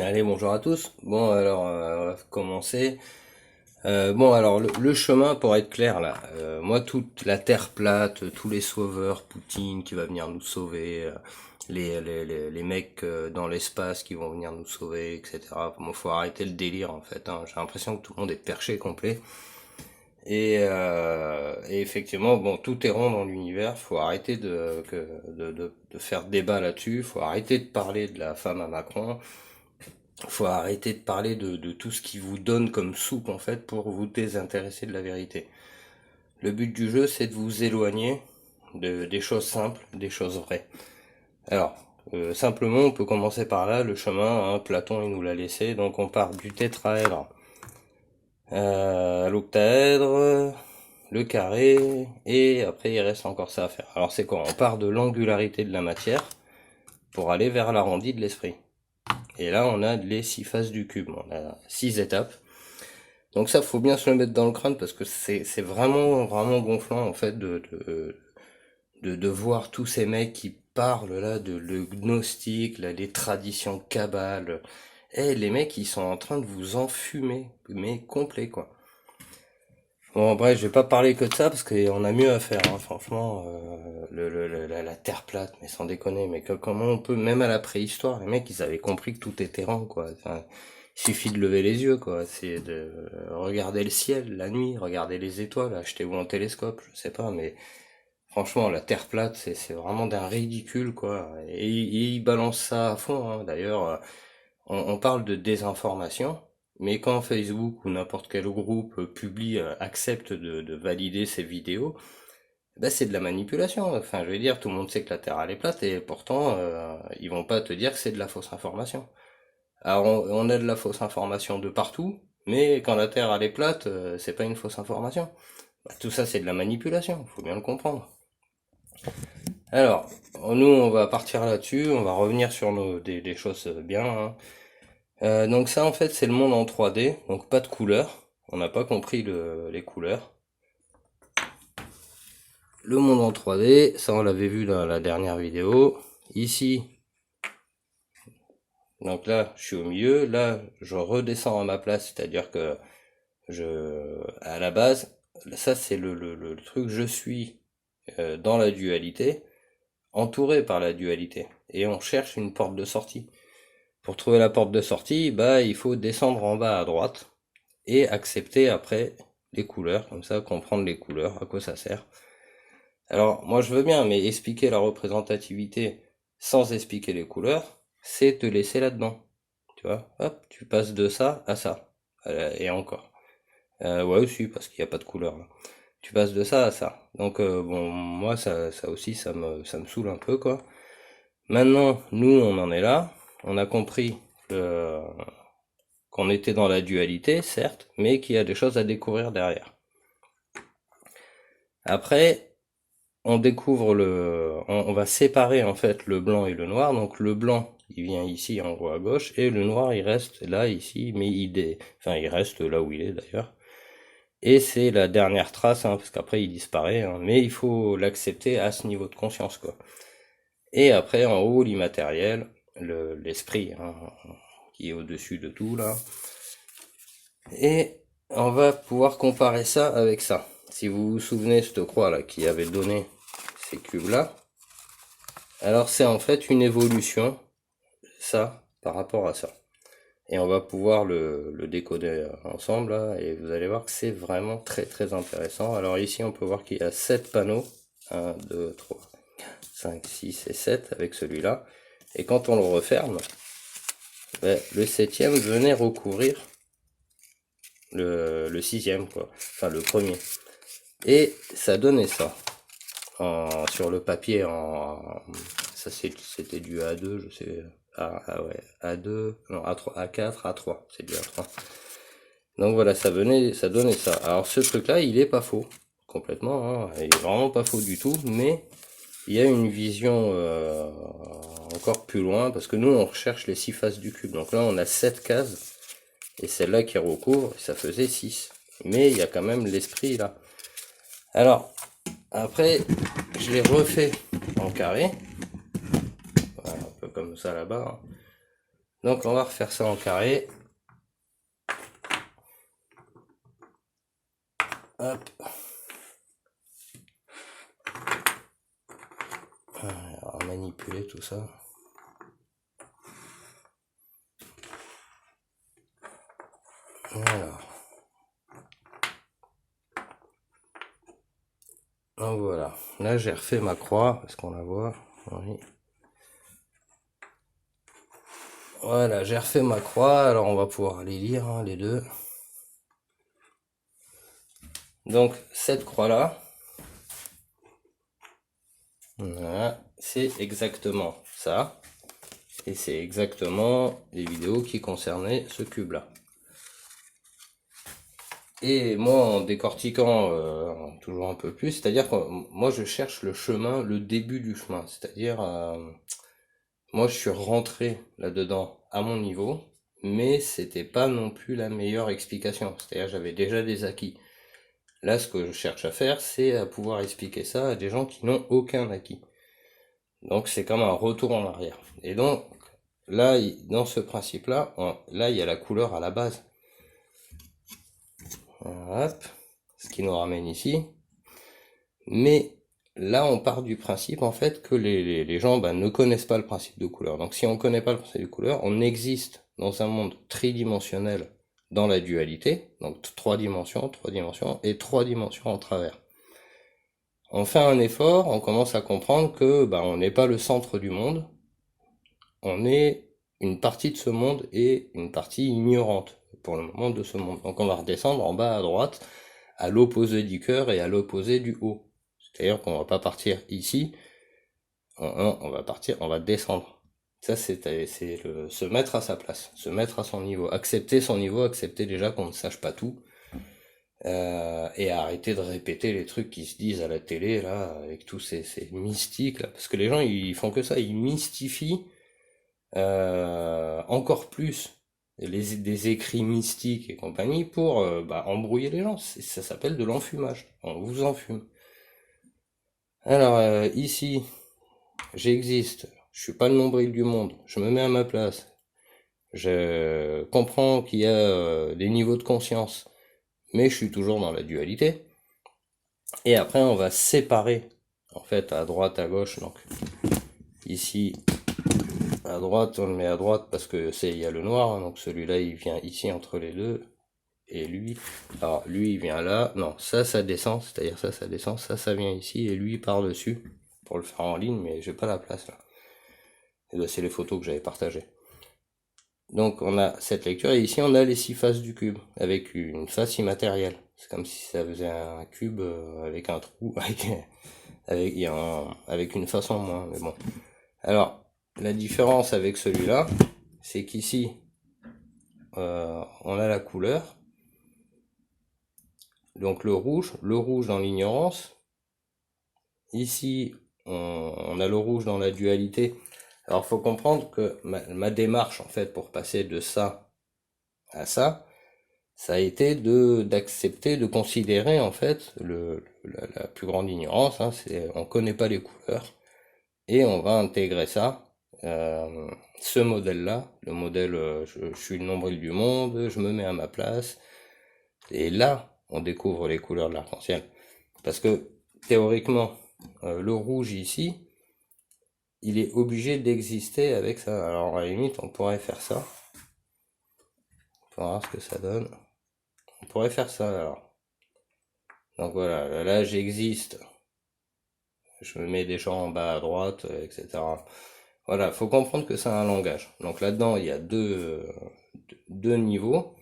Allez, bonjour à tous. Bon, alors, on va commencer. Bon, alors, le chemin, pour être clair, là, moi, toute la Terre plate, tous les sauveurs, Poutine qui va venir nous sauver, les mecs dans l'espace qui vont venir nous sauver, etc. Bon, faut arrêter le délire, en fait, hein. J'ai l'impression que tout le monde est perché complet. Et effectivement, bon, tout est rond dans l'univers. Faut arrêter de faire débat là-dessus. Faut arrêter de parler de la femme à Macron. Faut arrêter de parler de tout ce qui vous donne comme soupe en fait pour vous désintéresser de la vérité. Le but du jeu c'est de vous éloigner des choses simples, des choses vraies. Alors, simplement on peut commencer par là, le chemin, hein, Platon il nous l'a laissé, donc on part du tétraèdre à l'octaèdre, le carré, et après il reste encore ça à faire. Alors c'est quoi? On part de l'angularité de la matière pour aller vers l'arrondi de l'esprit. Et là, on a les 6 faces du cube. On a 6 étapes. Donc ça, faut bien se le mettre dans le crâne parce que c'est vraiment, vraiment gonflant, en fait, de voir tous ces mecs qui parlent, là, de le gnostique, là, des traditions cabales. Eh, les mecs, ils sont en train de vous enfumer. Mais complet, quoi. Bon, bref, je vais pas parler que de ça parce qu'on a mieux à faire, hein, franchement. La terre plate, mais sans déconner. Mais comment on peut, même à la préhistoire, les mecs, ils avaient compris que tout était rond, quoi. Enfin, il suffit de lever les yeux, quoi. C'est de regarder le ciel la nuit, regarder les étoiles, achetez-vous un télescope, je sais pas, mais franchement, la terre plate, c'est vraiment d'un ridicule, quoi. Et ils balancent ça à fond, hein. D'ailleurs, on parle de désinformation, mais quand Facebook ou n'importe quel groupe publie, accepte de valider ces vidéos, bah c'est de la manipulation. Enfin, je veux dire, tout le monde sait que la Terre elle est plate et pourtant ils vont pas te dire que c'est de la fausse information. Alors on a de la fausse information de partout, mais quand la Terre elle est plate, c'est pas une fausse information. Bah, tout ça c'est de la manipulation, faut bien le comprendre. Alors, nous on va partir là-dessus, on va revenir sur des choses bien, hein. Donc ça en fait c'est le monde en 3D, donc pas de couleurs. On n'a pas compris les couleurs. Le monde en 3D, ça on l'avait vu dans la dernière vidéo. Ici, donc là je suis au milieu, là je redescends à ma place, c'est-à-dire que à la base, ça c'est le truc, je suis dans la dualité, entouré par la dualité, et on cherche une porte de sortie. Pour trouver la porte de sortie, bah il faut descendre en bas à droite, et accepter après les couleurs, comme ça, comprendre les couleurs, à quoi ça sert. Alors, moi je veux bien, mais expliquer la représentativité sans expliquer les couleurs, c'est te laisser là-dedans. Tu vois, hop, tu passes de ça à ça. Et encore. Ouais aussi, parce qu'il n'y a pas de couleur là. Tu passes de ça à ça. Donc bon, moi ça aussi ça me saoule un peu quoi. Maintenant, nous on en est là. On a compris qu'on était dans la dualité, certes, mais qu'il y a des choses à découvrir derrière. Après, on découvre on va séparer en fait le blanc et le noir. Donc le blanc, il vient ici en haut à gauche, et le noir, il reste là, ici, mais enfin, il reste là où il est d'ailleurs. Et c'est la dernière trace, hein, parce qu'après il disparaît, hein, mais il faut l'accepter à ce niveau de conscience, quoi. Et après, en haut, l'immatériel, l'esprit, hein, qui est au-dessus de tout, là. Et on va pouvoir comparer ça avec ça. Si vous vous souvenez, cette croix là qui avait donné ces cubes là, alors c'est en fait une évolution, ça, par rapport à ça. Et on va pouvoir le décoder ensemble là, et vous allez voir que c'est vraiment très très intéressant. Alors ici on peut voir qu'il y a 7 panneaux, 1, 2, 3, 5, 6 et 7 avec celui-là. Et quand on le referme, ben, le septième venait recouvrir le sixième, quoi. Enfin le premier. Et ça donnait ça. Sur le papier ça c'était du A2, je sais. Ouais, A2, non A3, A4, A3, c'est du A3. Donc voilà, ça donnait ça. Alors ce truc-là, il est pas faux, complètement, hein. Il est vraiment pas faux du tout, mais il y a une vision encore plus loin, parce que nous on recherche les 6 faces du cube. Donc là on a 7 cases, et celle-là qui recouvre, ça faisait 6. Mais il y a quand même l'esprit là. Alors, après, je l'ai refait en carré, voilà, un peu comme ça là-bas, hein. Donc on va refaire ça en carré. Hop. On va manipuler tout ça. Voilà. Donc voilà. Là j'ai refait ma croix parce qu'on la voit. Oui. Voilà, j'ai refait ma croix. Alors on va pouvoir les lire, hein, les deux. Donc cette croix là, voilà, c'est exactement ça. Et c'est exactement les vidéos qui concernaient ce cube là. Et moi, en décortiquant toujours un peu plus, c'est-à-dire que moi je cherche le chemin, le début du chemin. C'est-à-dire, moi je suis rentré là-dedans à mon niveau, mais c'était pas non plus la meilleure explication. C'est-à-dire j'avais déjà des acquis. Là, ce que je cherche à faire, c'est à pouvoir expliquer ça à des gens qui n'ont aucun acquis. Donc c'est comme un retour en arrière. Et donc là, dans ce principe-là, là il y a la couleur à la base. Hop, ce qui nous ramène ici. Mais là, on part du principe en fait que les gens ne connaissent pas le principe de couleur. Donc si on ne connaît pas le principe de couleur, on existe dans un monde tridimensionnel dans la dualité, donc 3 dimensions et 3 dimensions en travers. On fait un effort, on commence à comprendre que on n'est pas le centre du monde, on est une partie de ce monde et une partie ignorante pour le moment de ce monde. Donc on va redescendre en bas à droite, à l'opposé du cœur et à l'opposé du haut. C'est-à-dire qu'on va pas partir ici, on va partir, on va descendre. Ça c'est se mettre à sa place, se mettre à son niveau, accepter son niveau, accepter déjà qu'on ne sache pas tout. Et arrêter de répéter les trucs qui se disent à la télé là avec tous ces mystiques là, parce que les gens ils font que ça, ils mystifient encore plus des écrits mystiques et compagnie pour embrouiller les gens. Ça s'appelle de l'enfumage, on vous enfume. Alors ici j'existe, je suis pas le nombril du monde, je me mets à ma place, je comprends qu'il y a des niveaux de conscience, mais je suis toujours dans la dualité. Et après, on va séparer, en fait, à droite, à gauche. Donc, ici, à droite, on le met à droite parce que il y a le noir. Hein, donc, celui-là, il vient ici entre les deux. Et lui, alors, lui, il vient là. Non, ça descend. C'est-à-dire ça descend. Ça vient ici. Et lui, par-dessus. Pour le faire en ligne, mais j'ai pas la place, là. Et là, c'est les photos que j'avais partagées. Donc, on a cette lecture. Et ici, on a les 6 faces du cube. Avec une face immatérielle. C'est comme si ça faisait un cube avec un trou. Avec une face en moins, mais bon. Alors, la différence avec celui-là, c'est qu'ici, on a la couleur, donc le rouge dans l'ignorance. Ici, on a le rouge dans la dualité. Alors, faut comprendre que ma démarche, en fait, pour passer de ça à ça a été d'accepter, de considérer, en fait, la plus grande ignorance, hein, c'est on connaît pas les couleurs. Et on va intégrer ça, ce modèle-là, le modèle je suis le nombril du monde, je me mets à ma place, et là, on découvre les couleurs de l'arc-en-ciel. Parce que, théoriquement, le rouge ici, il est obligé d'exister avec ça. Alors, à la limite, on pourrait faire ça. On pourra voir ce que ça donne. On pourrait faire ça, alors. Donc voilà, là j'existe. Je me mets des gens en bas à droite, etc. Voilà, faut comprendre que c'est un langage. Donc là-dedans, il y a deux niveaux.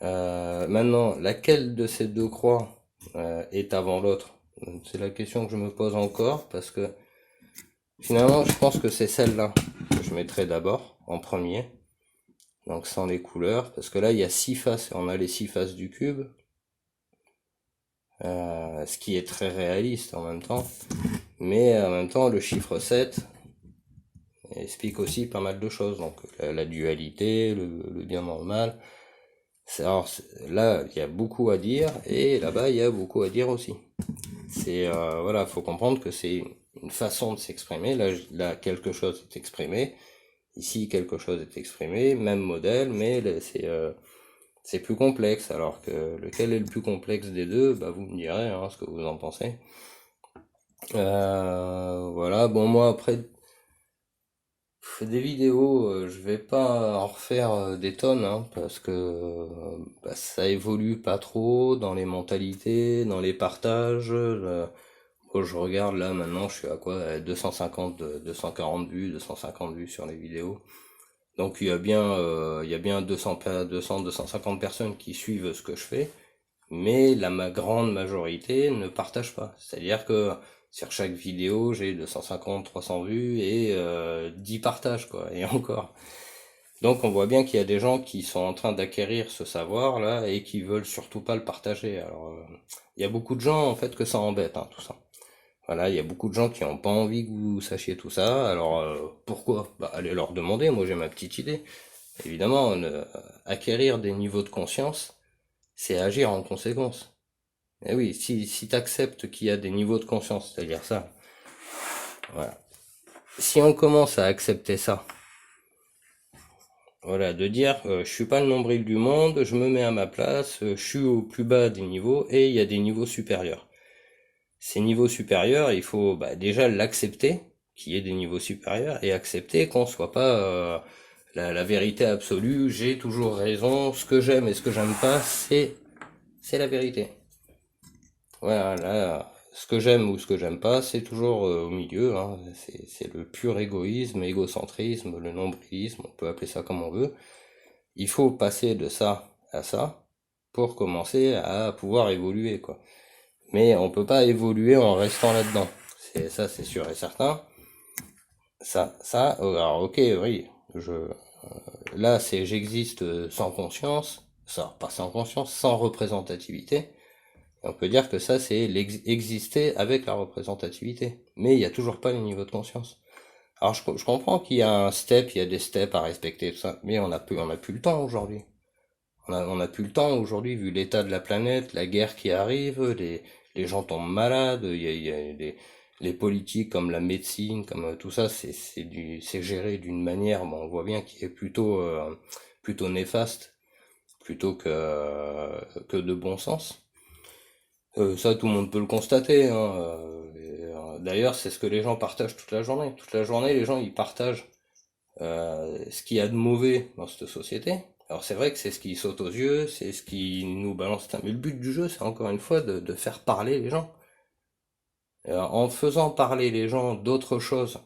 Maintenant, laquelle de ces deux croix est avant l'autre? C'est la question que je me pose encore, parce que finalement, je pense que c'est celle-là que je mettrai d'abord, en premier. Donc sans les couleurs, parce que là, il y a 6 faces, et on a les 6 faces du cube. Ce qui est très réaliste en même temps. Mais en même temps, le chiffre 7 explique aussi pas mal de choses. Donc la dualité, le bien dans le mal. Alors là, il y a beaucoup à dire, et là-bas, il y a beaucoup à dire aussi. Voilà, faut comprendre que c'est une façon de s'exprimer. Là, quelque chose est exprimé, Ici, quelque chose est exprimé, même modèle, mais c'est plus complexe. Alors que lequel est le plus complexe des deux, bah vous me direz hein, ce que vous en pensez. Voilà, bon moi après je fais des vidéos, je vais pas en refaire des tonnes, hein, parce que bah, ça évolue pas trop dans les mentalités, dans les partages. Moi, je regarde là maintenant, je suis à quoi? 250, 240 vues, 250 vues sur les vidéos. Donc il y a bien 200, 250 personnes qui suivent ce que je fais, mais ma grande majorité ne partage pas. C'est-à-dire que sur chaque vidéo, j'ai 250, 300 vues et 10 partages, quoi, et encore. Donc on voit bien qu'il y a des gens qui sont en train d'acquérir ce savoir là et qui veulent surtout pas le partager. Alors il y a beaucoup de gens en fait que ça embête, hein, tout ça. Voilà, il y a beaucoup de gens qui n'ont pas envie que vous sachiez tout ça. Alors pourquoi? Bah allez leur demander. Moi j'ai ma petite idée. Évidemment, acquérir des niveaux de conscience, c'est agir en conséquence. Et oui, si tu acceptes qu'il y a des niveaux de conscience, c'est-à-dire ça, voilà. Si on commence à accepter ça, voilà, de dire je suis pas le nombril du monde, je me mets à ma place, je suis au plus bas des niveaux et il y a des niveaux supérieurs. Ces niveaux supérieurs, il faut bah, déjà l'accepter, qu'il y ait des niveaux supérieurs, et accepter qu'on soit pas la vérité absolue, j'ai toujours raison, ce que j'aime et ce que j'aime pas, c'est la vérité. Voilà, là, ce que j'aime ou ce que j'aime pas, c'est toujours au milieu, hein. C'est le pur égoïsme, égocentrisme, le nombrilisme, on peut appeler ça comme on veut. Il faut passer de ça à ça pour commencer à pouvoir évoluer, quoi. Mais on peut pas évoluer en restant là-dedans. Ça, c'est sûr et certain. Alors ok, oui, là, j'existe sans conscience, ça, pas sans conscience, sans représentativité. On peut dire que ça, c'est exister avec la représentativité. Mais il n'y a toujours pas les niveaux de conscience. Alors je comprends qu'il y a un step, il y a des steps à respecter, tout ça, mais on a plus le temps aujourd'hui. On a plus le temps aujourd'hui, vu l'état de la planète, la guerre qui arrive, les gens tombent malades, il y a les politiques comme la médecine, comme tout ça, c'est géré d'une manière, bon, on voit bien qui est plutôt néfaste, plutôt que de bon sens. Ça, tout le monde peut le constater, hein. D'ailleurs, c'est ce que les gens partagent toute la journée. Toute la journée, les gens, ils partagent ce qu'il y a de mauvais dans cette société. Alors c'est vrai que c'est ce qui saute aux yeux, c'est ce qui nous balance. Mais le but du jeu, c'est encore une fois de faire parler les gens. En faisant parler les gens d'autre chose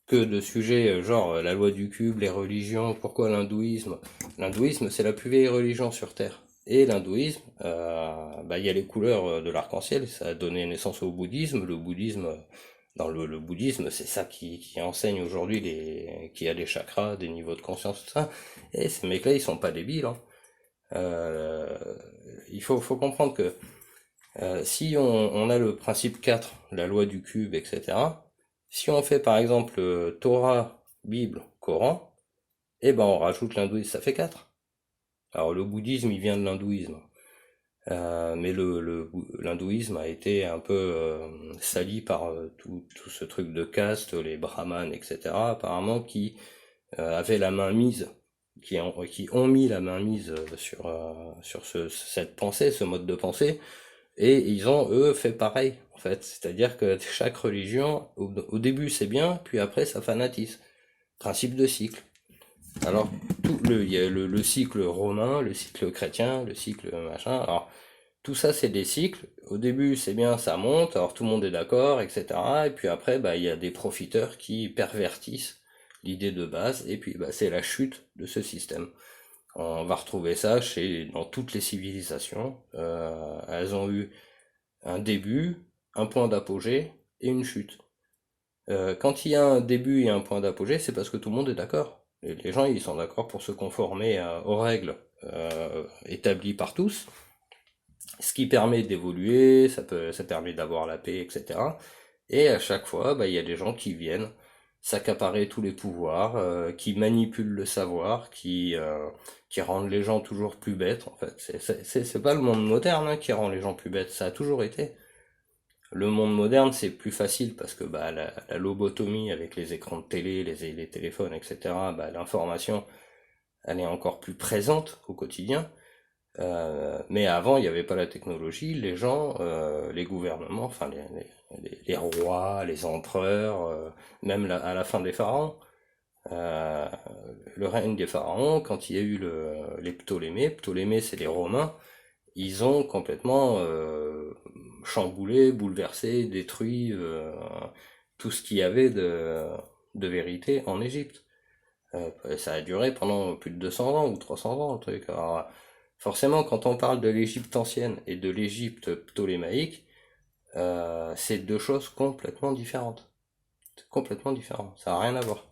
que de sujets genre la loi du cube, les religions, pourquoi l'hindouisme. L'hindouisme, c'est la plus vieille religion sur Terre. Et l'hindouisme, bah, il y a les couleurs de l'arc-en-ciel, ça a donné naissance au bouddhisme. Le bouddhisme, dans le bouddhisme, c'est ça qui enseigne aujourd'hui qu'il y a des chakras, des niveaux de conscience, tout ça. Et ces mecs-là, ils sont pas débiles, hein. Euh, il faut comprendre que si on a le principe 4, la loi du cube, etc., si on fait par exemple Torah, Bible, Coran, eh ben on rajoute l'hindouisme, ça fait 4. Alors le bouddhisme, il vient de l'hindouisme. Mais l'hindouisme a été un peu sali par tout ce truc de caste, les brahmanes, etc., apparemment, qui avaient la main mise, qui ont mis la main mise sur cette pensée, ce mode de pensée, et ils ont, eux, fait pareil, en fait. C'est-à-dire que chaque religion, au début c'est bien, puis après ça fanatise. Principe de cycle. Alors, il y a le cycle romain, le cycle chrétien, le cycle machin. Alors, tout ça, c'est des cycles. Au début, c'est bien, ça monte, alors tout le monde est d'accord, etc. Et puis après, bah, il y a des profiteurs qui pervertissent l'idée de base, et puis bah, c'est la chute de ce système. On va retrouver ça dans toutes les civilisations. Elles ont eu un début, un point d'apogée et une chute. Quand il y a un début et un point d'apogée, c'est parce que tout le monde est d'accord. Les gens, ils sont d'accord pour se conformer aux règles établies par tous, ce qui permet d'évoluer, ça permet d'avoir la paix, etc. Et à chaque fois, bah, il y a des gens qui viennent s'accaparer tous les pouvoirs, qui manipulent le savoir, qui rendent les gens toujours plus bêtes, en fait. C'est pas le monde moderne hein, qui rend les gens plus bêtes, ça a toujours été. Le monde moderne, c'est plus facile parce que bah, la lobotomie avec les écrans de télé, les téléphones, etc., bah, l'information, elle est encore plus présente au quotidien. Mais avant, il n'y avait pas la technologie. Les gens, les gouvernements, enfin les rois, les empereurs, même à la fin des pharaons, euh, le règne des pharaons, quand il y a eu les Ptolémées, Ptolémées c'est les Romains, ils ont complètement chamboulé, bouleversé, détruit tout ce qu'il y avait de vérité en Égypte. Ça a duré pendant plus de 200 ans ou 300 ans le truc. Alors, forcément, quand on parle de l'Égypte ancienne et de l'Égypte ptolémaïque, c'est deux choses complètement différentes. C'est complètement différent, ça n'a rien à voir.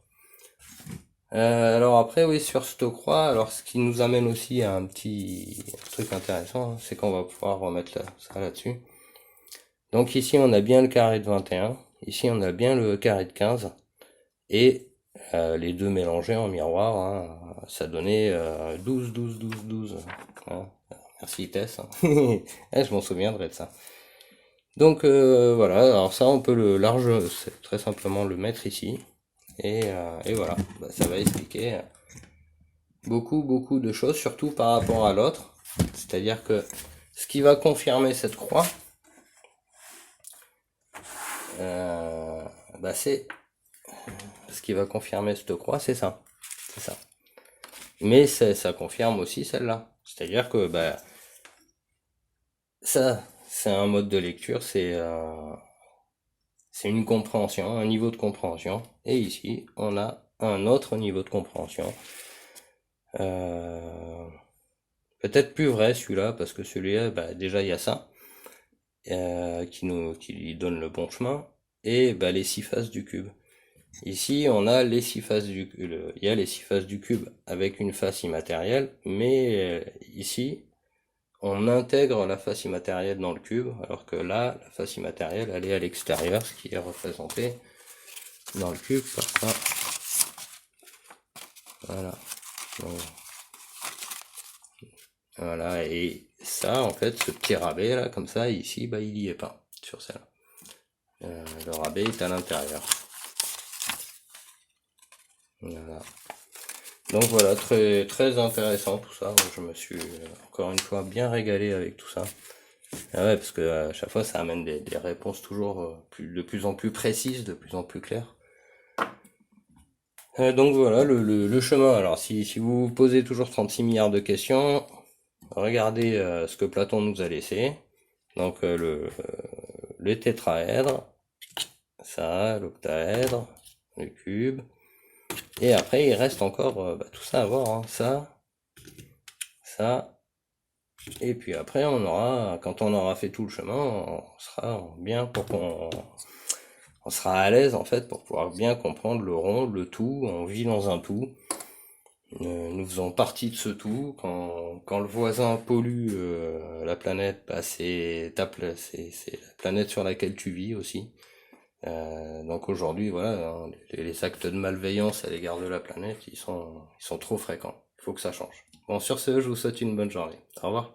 Alors après, oui, sur Stocroix, alors ce qui nous amène aussi à un petit truc intéressant, hein, c'est qu'on va pouvoir remettre ça là-dessus. Donc ici, on a bien le carré de 21, ici, on a bien le carré de 15, et les deux mélangés en miroir, hein, ça donnait 12, 12, 12, 12. Hein. Merci Tess. Hein. Je m'en souviendrai de ça. Donc voilà, alors ça, on peut c'est très simplement le mettre ici. Et voilà, bah, ça va expliquer beaucoup de choses, surtout par rapport à l'autre. C'est-à-dire que ce qui va confirmer cette croix, bah c'est ce qui va confirmer cette croix, c'est ça. C'est ça. Mais ça confirme aussi celle-là. C'est-à-dire que bah, ça, c'est un mode de lecture, c'est une compréhension, un niveau de compréhension. Et ici, on a un autre niveau de compréhension. Peut-être plus vrai celui-là, parce que celui-là, bah, déjà il y a ça, qui lui donne le bon chemin, et bah, les six faces du cube. Ici, on a les six faces il y a les six faces du cube avec une face immatérielle, mais ici, on intègre la face immatérielle dans le cube, alors que là, la face immatérielle, elle est à l'extérieur, ce qui est représenté dans le cube par ça. Voilà. Donc, voilà, et ça, en fait, ce petit rabais là, comme ça, ici, bah, il y est pas sur celle-là. Le rabais est à l'intérieur. Voilà. Donc voilà, très très intéressant tout ça. Donc, je me suis encore une fois bien régalé avec tout ça. Ah ouais, parce que à chaque fois, ça amène des réponses toujours de plus en plus précises, de plus en plus claires. Donc voilà, le chemin. Alors, si vous vous posez toujours 36 milliards de questions, regardez ce que Platon nous a laissé. Donc le tétraèdre, ça, l'octaèdre, le cube. Et après, il reste encore bah, tout ça à voir. Hein. Ça. Et puis après, quand on aura fait tout le chemin, on sera bien on sera à l'aise en fait pour pouvoir bien comprendre le rond, le tout. On vit dans un tout. Nous faisons partie de ce tout. Quand le voisin pollue la planète, bah, c'est la planète sur laquelle tu vis aussi. Donc aujourd'hui, voilà, hein, les actes de malveillance à l'égard de la planète, ils sont trop fréquents. Il faut que ça change. Bon, sur ce, je vous souhaite une bonne journée. Au revoir.